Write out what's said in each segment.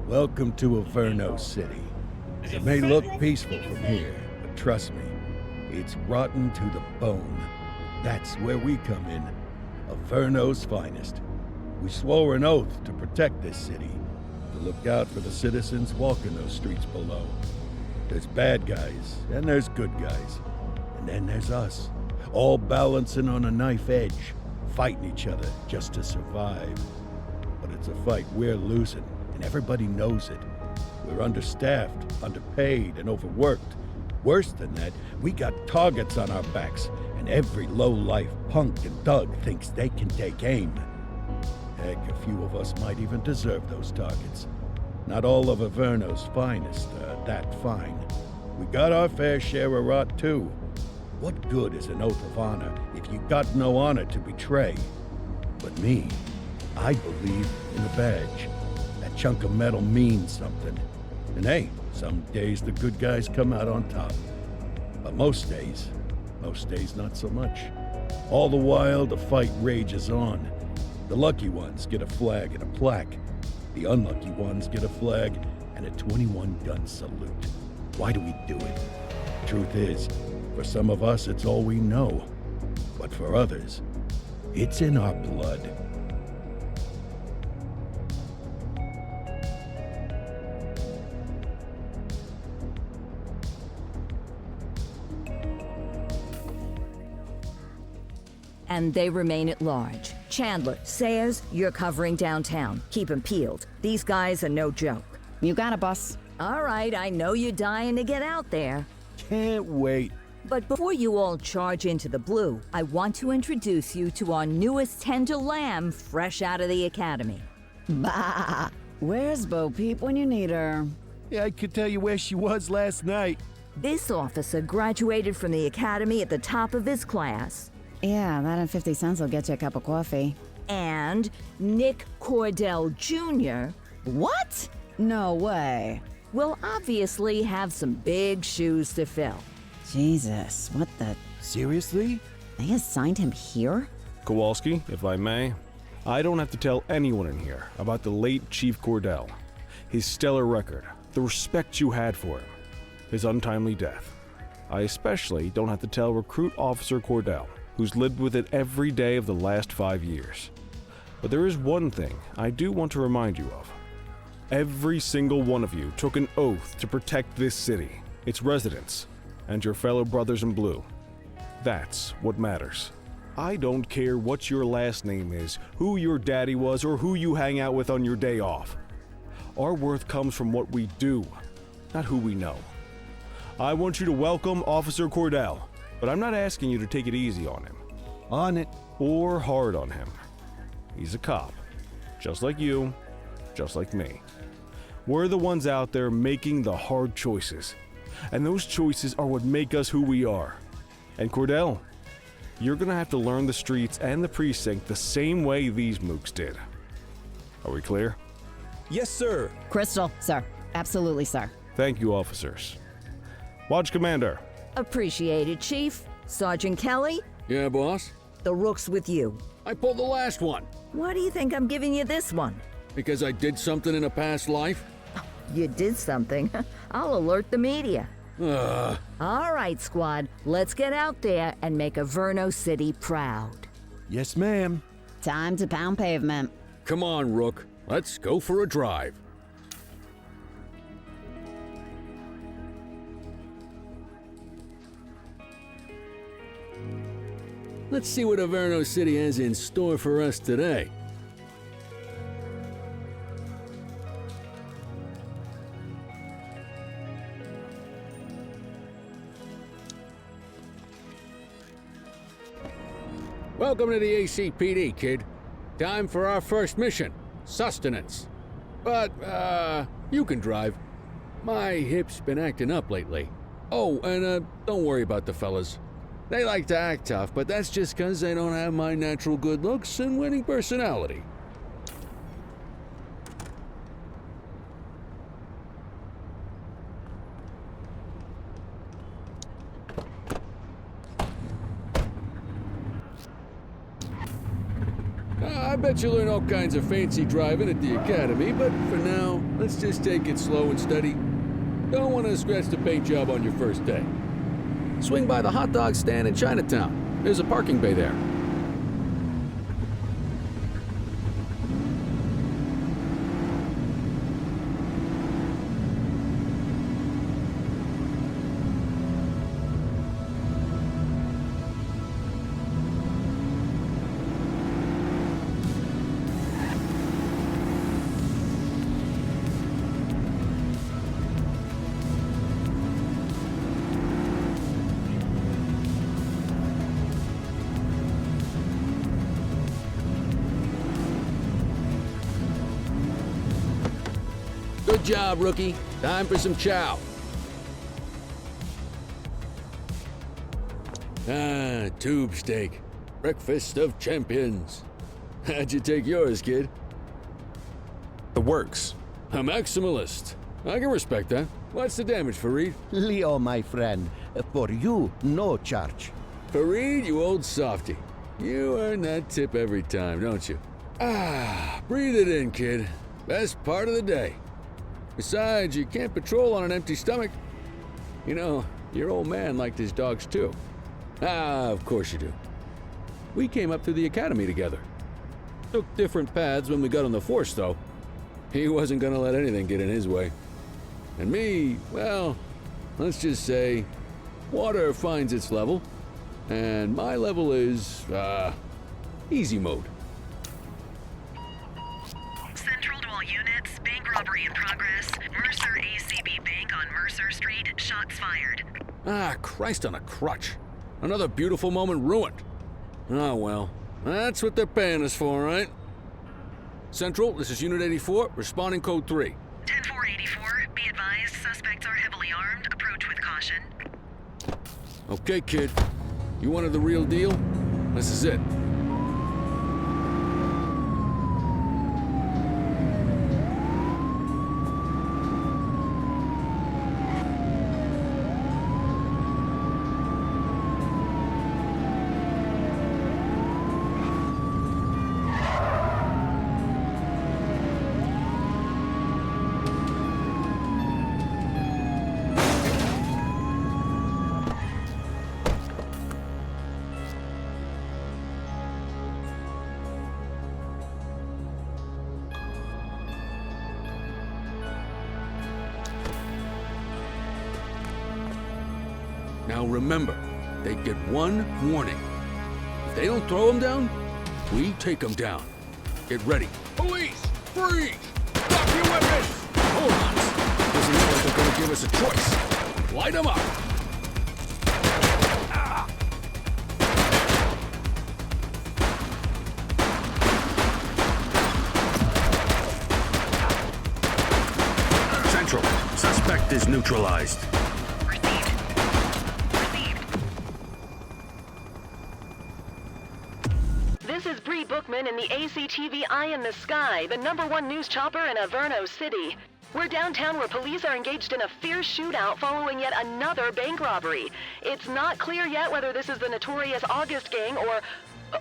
Welcome to Averno City. It may look peaceful from here, but trust me, it's rotten to the bone. That's where we come in. Averno's finest. We swore an oath to protect this city, to look out for the citizens walking those streets below. There's bad guys, and there's good guys. And then there's us, all balancing on a knife edge, fighting each other just to survive. But it's a fight we're losing, and everybody knows it. We're understaffed, underpaid, and overworked. Worse than that, we got targets on our backs, and every low-life punk and thug thinks they can take aim. Heck, a few of us might even deserve those targets. Not all of Averno's finest are that fine. We got our fair share of rot, too. What good is an oath of honor if you got no honor to betray? But me, I believe in the badge. That chunk of metal means something. And hey, some days the good guys come out on top. But most days not so much. All the while, the fight rages on. The lucky ones get a flag and a plaque. The unlucky ones get a flag and a 21-gun salute. Why do we do it? Truth is, for some of us, it's all we know. But for others, it's in our blood. And they remain at large. Chandler, Sayers, you're covering downtown. Keep 'em peeled. These guys are no joke. You got it, boss. All right, I know you're dying to get out there. Can't wait. But before you all charge into the blue, I want to introduce you to our newest tender lamb fresh out of the academy. Bah! Where's Bo Peep when you need her? Yeah, I could tell you where she was last night. This officer graduated from the academy at the top of his class. Yeah, that and 50 cents will get you a cup of coffee. And Nick Cordell Jr. What? No way. will obviously have some big shoes to fill. Jesus, what the... Seriously? They assigned him here? Kowalski, if I may, I don't have to tell anyone in here about the late Chief Cordell, his stellar record, the respect you had for him, his untimely death. I especially don't have to tell Recruit Officer Cordell, who's lived with it every day of the last 5 years. But there is one thing I do want to remind you of. Every single one of you took an oath to protect this city, its residents, and your fellow brothers in blue. That's what matters. I don't care what your last name is, who your daddy was, or who you hang out with on your day off. Our worth comes from what we do, not who we know. I want you to welcome Officer Cordell, but I'm not asking you to take it easy on him. On it. Or hard on him. He's a cop, just like you, just like me. We're the ones out there making the hard choices, and those choices are what make us who we are. And Cordell, you're gonna have to learn the streets and the precinct the same way these mooks did. Are we clear? Yes, sir. Crystal, sir. Absolutely, sir. Thank you, officers. Watch Commander. Appreciated, Chief. Sergeant Kelly, Yeah, boss? the rook's with you. I pulled the last one Why do you think I'm giving you this one? because I did something in a past life. You did something. I'll alert the media. Ugh. All right, squad, let's get out there and make Averno City proud. Yes, ma'am. Time to pound pavement. Come on, Rook. Let's go for a drive. Let's see what Averno City has in store for us today. Welcome to the ACPD, kid. Time for our first mission, sustenance. But, you can drive. My hip's been acting up lately. Oh, and, don't worry about the fellas. They like to act tough, but that's just 'cause they don't have my natural good looks and winning personality. bet you'll learn all kinds of fancy driving at the academy, but for now, let's just take it slow and steady. Don't want to scratch the paint job on your first day. Swing by the hot dog stand in Chinatown. There's a parking bay there. Good job, rookie. Time for some chow. Ah, tube steak. Breakfast of champions. How'd you take yours, kid? The works. A maximalist. I can respect that. What's the damage, Fareed? Leo, my friend, for you, no charge. Fareed, you old softy. You earn that tip every time, don't you? Ah, breathe it in, kid. Best part of the day. Besides, you can't patrol on an empty stomach. You know, your old man liked his dogs too. Ah, of course you do. We came up through the academy together. Took different paths when we got on the force, though. He wasn't gonna let anything get in his way. And me, well, let's just say, water finds its level, and my level is, easy mode. Central to all units, bank robbery in progress. Mercer ACB Bank on Mercer Street, shots fired. Ah, Christ on a crutch. Another beautiful moment ruined. Oh well, that's what they're paying us for, right? Central, this is Unit 84, responding code 3. 10-484, be advised, suspects are heavily armed, approach with caution. Okay, kid. You wanted the real deal? This is it. Now remember, they get one warning. If they don't throw them down, we take them down. Get ready. Police! Freeze! Drop your weapons! Hold on. Doesn't look like they're gonna give us a choice. Light them up! Central, suspect is neutralized. This is Bree Bookman in the ACTV Eye in the Sky, the #1 news chopper in Averno City. We're downtown where police are engaged in a fierce shootout following yet another bank robbery. It's not clear yet whether this is the notorious August gang or...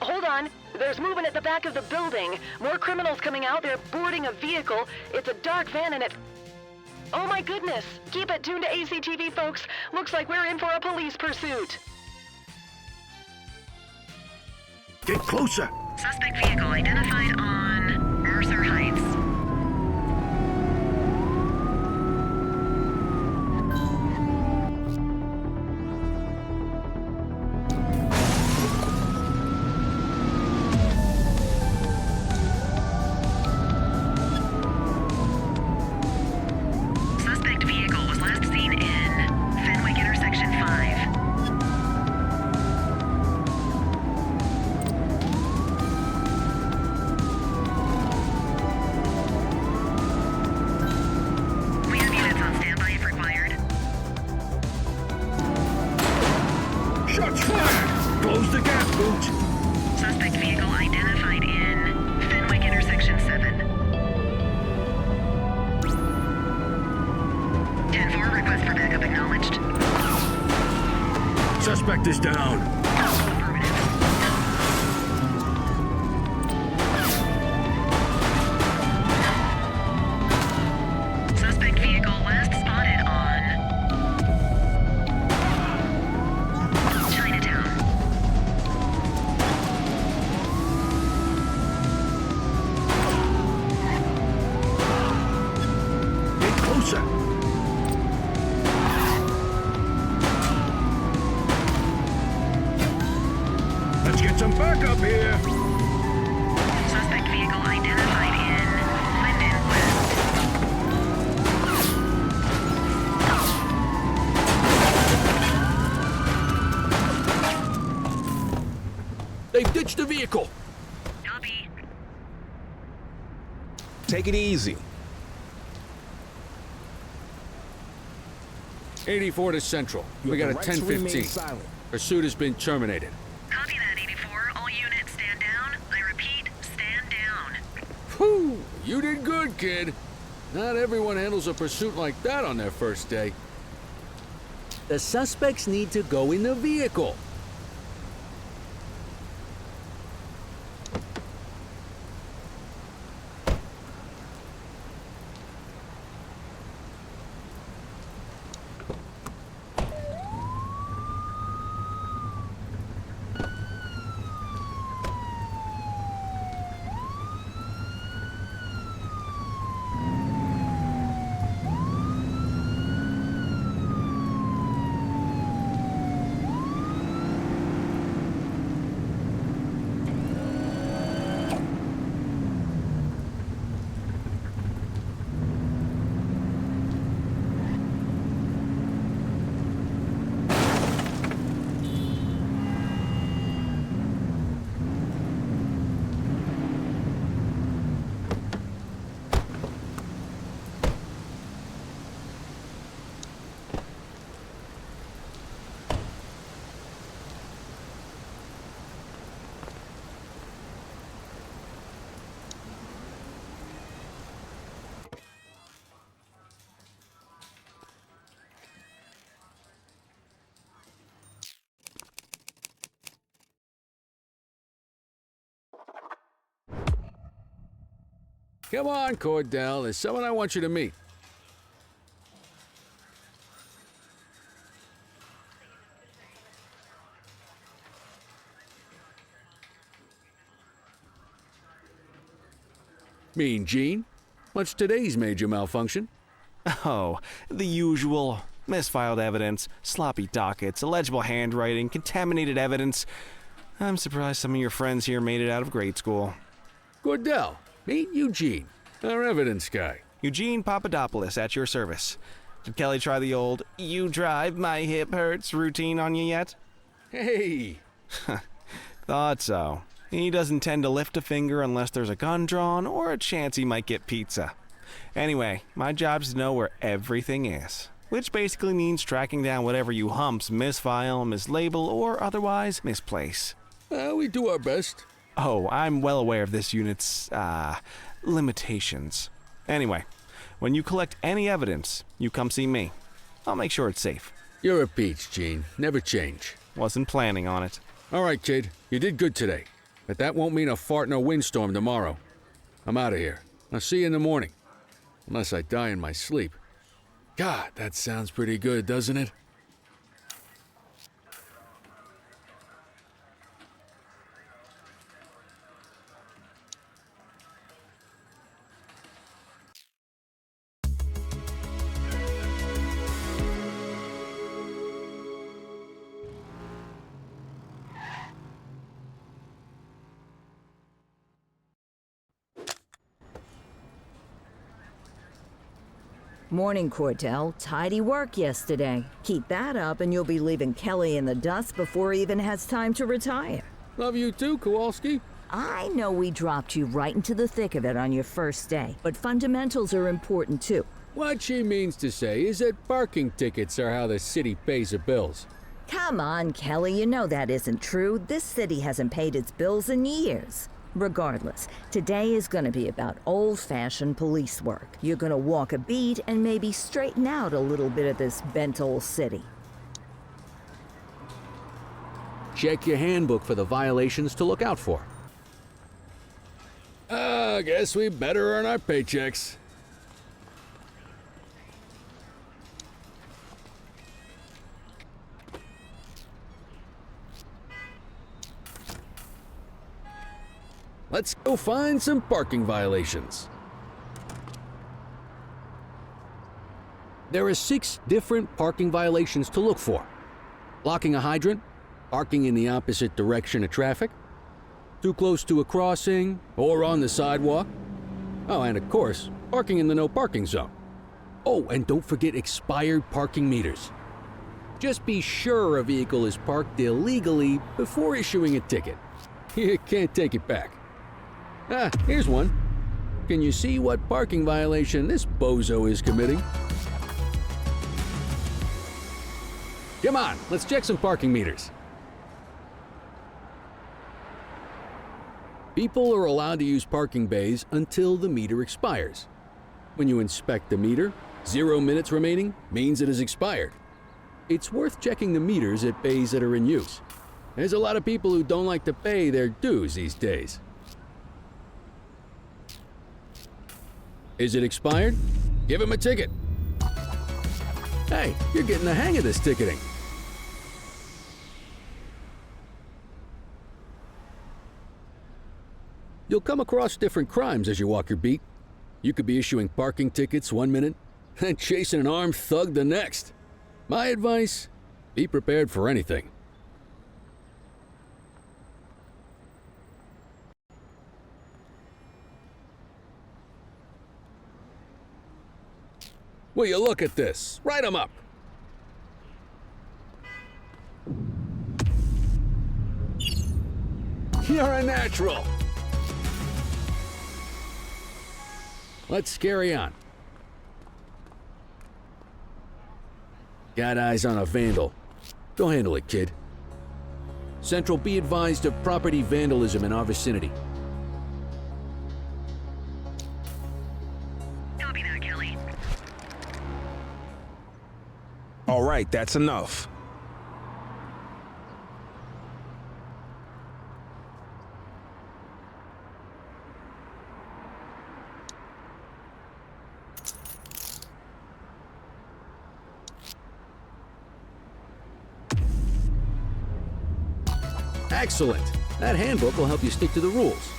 Hold on. There's movement at the back of the building. More criminals coming out. They're boarding a vehicle. It's a dark van and it... Oh my goodness. Keep it tuned to ACTV, folks. Looks like we're in for a police pursuit. Get closer. Suspect vehicle identified on Mercer Heights. Suspect vehicle was last seen in Fenwick Intersection 5. Shots fired! Close the gap, Boot! Suspect vehicle identified in Fenwick Intersection 7. 10-4, request for backup acknowledged. Suspect is down. Affirmative. closer. Let's get some backup here. Suspect vehicle identified in Linden West. They've ditched the vehicle. Copy. Take it easy. 84 to Central. We got a 10:15. Pursuit has been terminated. Copy that, 84. All units stand down. I repeat, stand down. Whew! You did good, kid. Not everyone handles a pursuit like that on their first day. The suspects need to go in the vehicle. Come on, Cordell. There's someone I want you to meet. Mean Gene? What's today's major malfunction? Oh, the usual. Misfiled evidence, sloppy dockets, illegible handwriting, contaminated evidence. I'm surprised some of your friends here made it out of grade school. Cordell, meet Eugene, our evidence guy. Eugene Papadopoulos at your service. Did Kelly try the old, "you drive, my hip hurts" routine on you yet? Hey! Thought so. He doesn't tend to lift a finger unless there's a gun drawn or a chance he might get pizza. Anyway, my job's to know where everything is, which basically means tracking down whatever you humps misfile, mislabel, or otherwise misplace. We do our best. Oh, I'm well aware of this unit's, limitations. Anyway, when you collect any evidence, you come see me. I'll make sure it's safe. You're a peach, Gene. Never change. Wasn't planning on it. All right, kid. You did good today. But that won't mean a fart in a windstorm tomorrow. I'm out of here. I'll see you in the morning. Unless I die in my sleep. God, that sounds pretty good, doesn't it? Morning, Cordell. Tidy work yesterday. Keep that up and you'll be leaving Kelly in the dust before he even has time to retire. Love you too, Kowalski. I know we dropped you right into the thick of it on your first day, but fundamentals are important too. What she means to say is that parking tickets are how the city pays the bills. Come on, Kelly, you know that isn't true. This city hasn't paid its bills in years. Regardless, today is going to be about old-fashioned police work. You're going to walk a beat and maybe straighten out a little bit of this bent old city. Check your handbook for the violations to look out for. I guess we better earn our paychecks. Let's go find some parking violations. There are 6 different parking violations to look for. Blocking a hydrant, parking in the opposite direction of traffic, too close to a crossing or on the sidewalk. Oh, and of course, parking in the no parking zone. Oh, and don't forget expired parking meters. Just be sure a vehicle is parked illegally before issuing a ticket. You can't take it back. Ah, here's one. Can you see what parking violation this bozo is committing? Come on, let's check some parking meters. People are allowed to use parking bays until the meter expires. When you inspect the meter, 0 minutes remaining means it has expired. It's worth checking the meters at bays that are in use. There's a lot of people who don't like to pay their dues these days. Is it expired? Give him a ticket. Hey, you're getting the hang of this ticketing. You'll come across different crimes as you walk your beat. You could be issuing parking tickets 1 minute and chasing an armed thug the next. My advice, be prepared for anything. Will you look at this? Write 'em up. You're a natural. Let's carry on. Got eyes on a vandal. Go handle it, kid. Central, be advised of property vandalism in our vicinity. Copy that, Kelly. All right, that's enough. Excellent. That handbook will help you stick to the rules.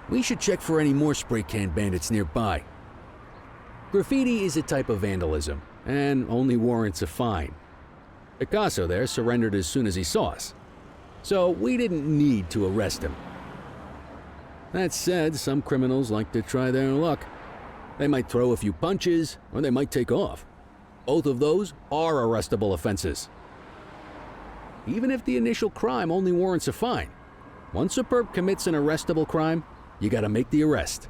We should check for any more spray can bandits nearby. Graffiti is a type of vandalism, and only warrants a fine. Picasso there surrendered as soon as he saw us, so we didn't need to arrest him. That said, some criminals like to try their luck. They might throw a few punches, or they might take off. Both of those are arrestable offenses. Even if the initial crime only warrants a fine, once a perp commits an arrestable crime, you gotta make the arrest.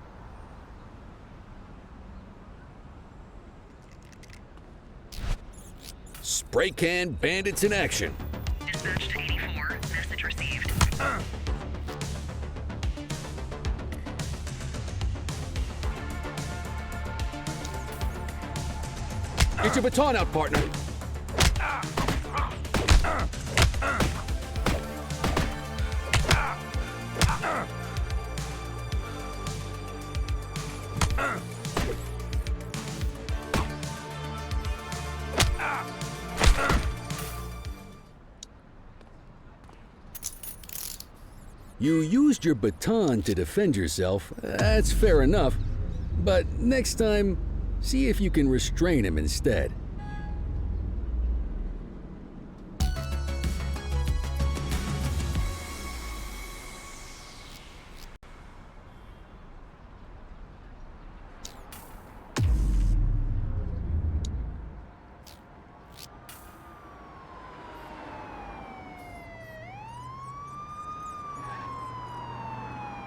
Spray can bandits in action. Dispatch to 84. Message received. Get your baton out, partner. You used your baton to defend yourself. That's fair enough. But next time, see if you can restrain him instead.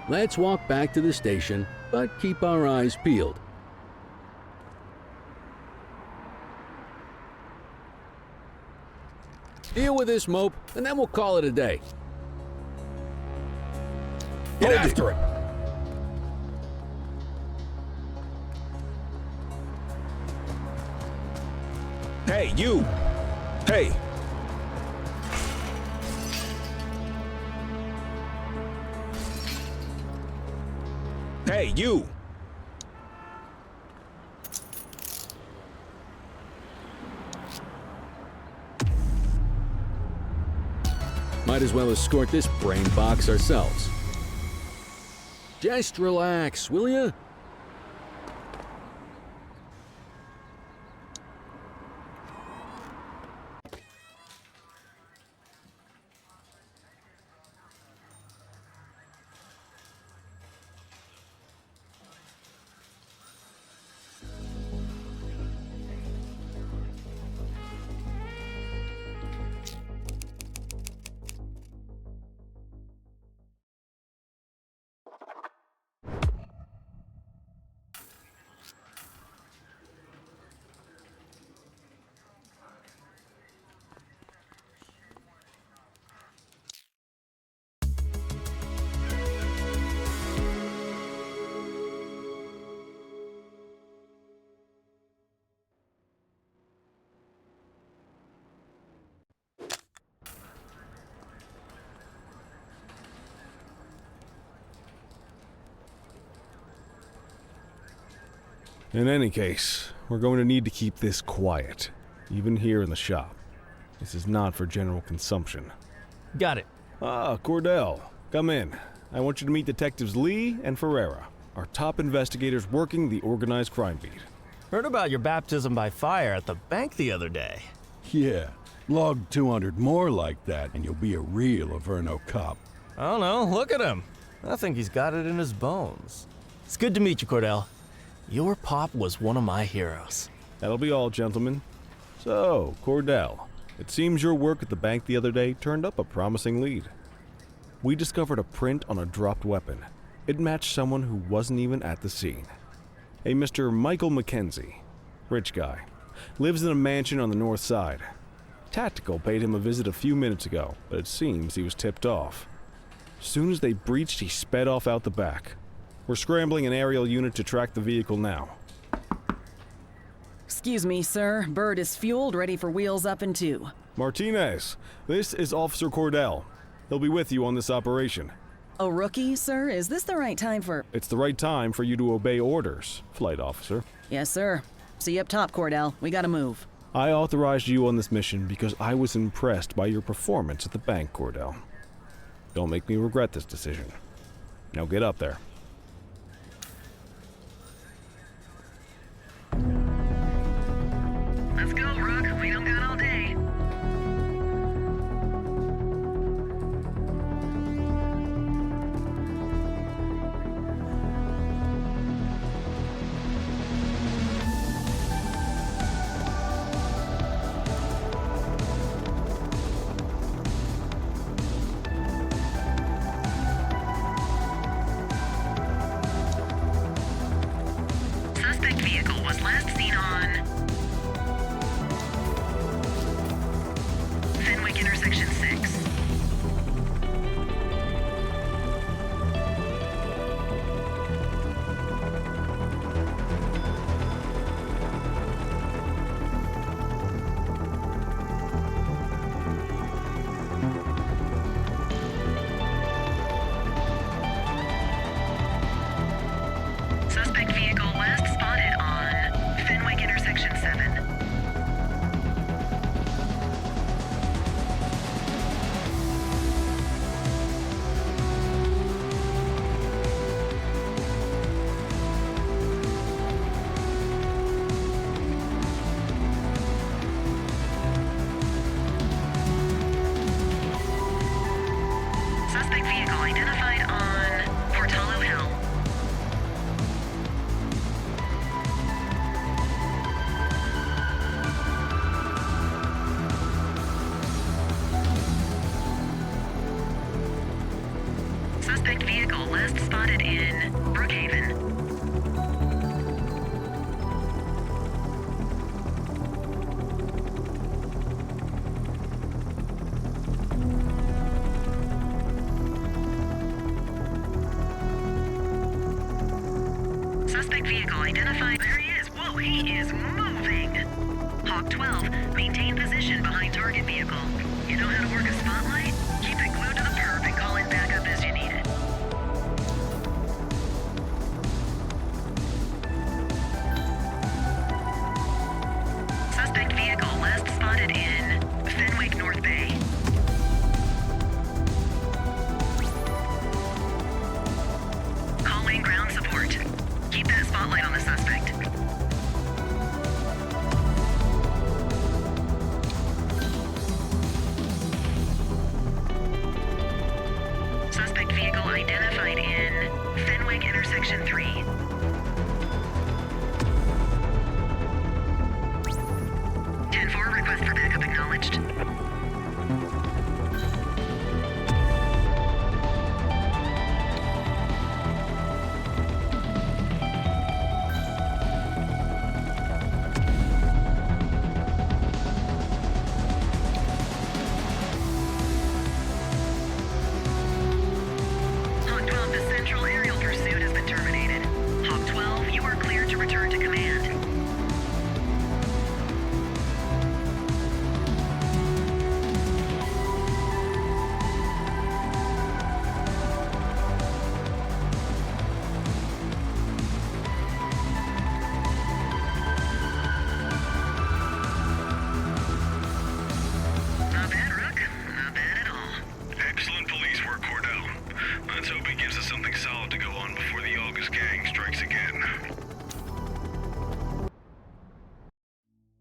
Let's walk back to the station, but keep our eyes peeled. Deal with this mope, and then we'll call it a day. Get after him! Hey, you! Hey! Hey, you! Might as well escort this brain box ourselves. Just relax, will ya? In any case, we're going to need to keep this quiet, even here in the shop. This is not for general consumption. Got it. Ah, Cordell, come in. I want you to meet Detectives Lee and Ferreira, our top investigators working the organized crime beat. Heard about your baptism by fire at the bank the other day. Yeah, log 200 more like that, and you'll be a real Averno cop. I don't know, look at him. I think he's got it in his bones. It's good to meet you, Cordell. Your pop was one of my heroes. That'll be all, gentlemen. So, Cordell, it seems your work at the bank the other day turned up a promising lead. We discovered a print on a dropped weapon. It matched someone who wasn't even at the scene. A Mr. Michael Mackenzie, rich guy, lives in a mansion on the north side. Tactical paid him a visit a few minutes ago, but it seems he was tipped off. As soon as they breached, he sped off out the back. We're scrambling an aerial unit to track the vehicle now. Excuse me, sir. Bird is fueled, ready for wheels up in 2. Martinez, this is Officer Cordell. He'll be with you on this operation. A rookie, sir? Is this the right time for... It's the right time for you to obey orders, flight officer. Yes, sir. See you up top, Cordell. We gotta move. I authorized you on this mission because I was impressed by your performance at the bank, Cordell. Don't make me regret this decision. Now get up there. Let's go, Rook. We don't got all day. Suspect vehicle was last seen on Fenwick intersection 6. Suspect vehicle last spotted on Fenwick intersection 7. Suspect vehicle identified on Portalo Hill. Suspect vehicle last spotted in Brookhaven. Suspect vehicle identified. There he is. Whoa, he is moving. Hawk 12, maintain position behind target vehicle. You know how to work a spotlight? Keep it glued to the perp and call in backup as you need it. Suspect vehicle last spotted in Fenwick North Bay. Call in ground support. Keep that spotlight on the suspect.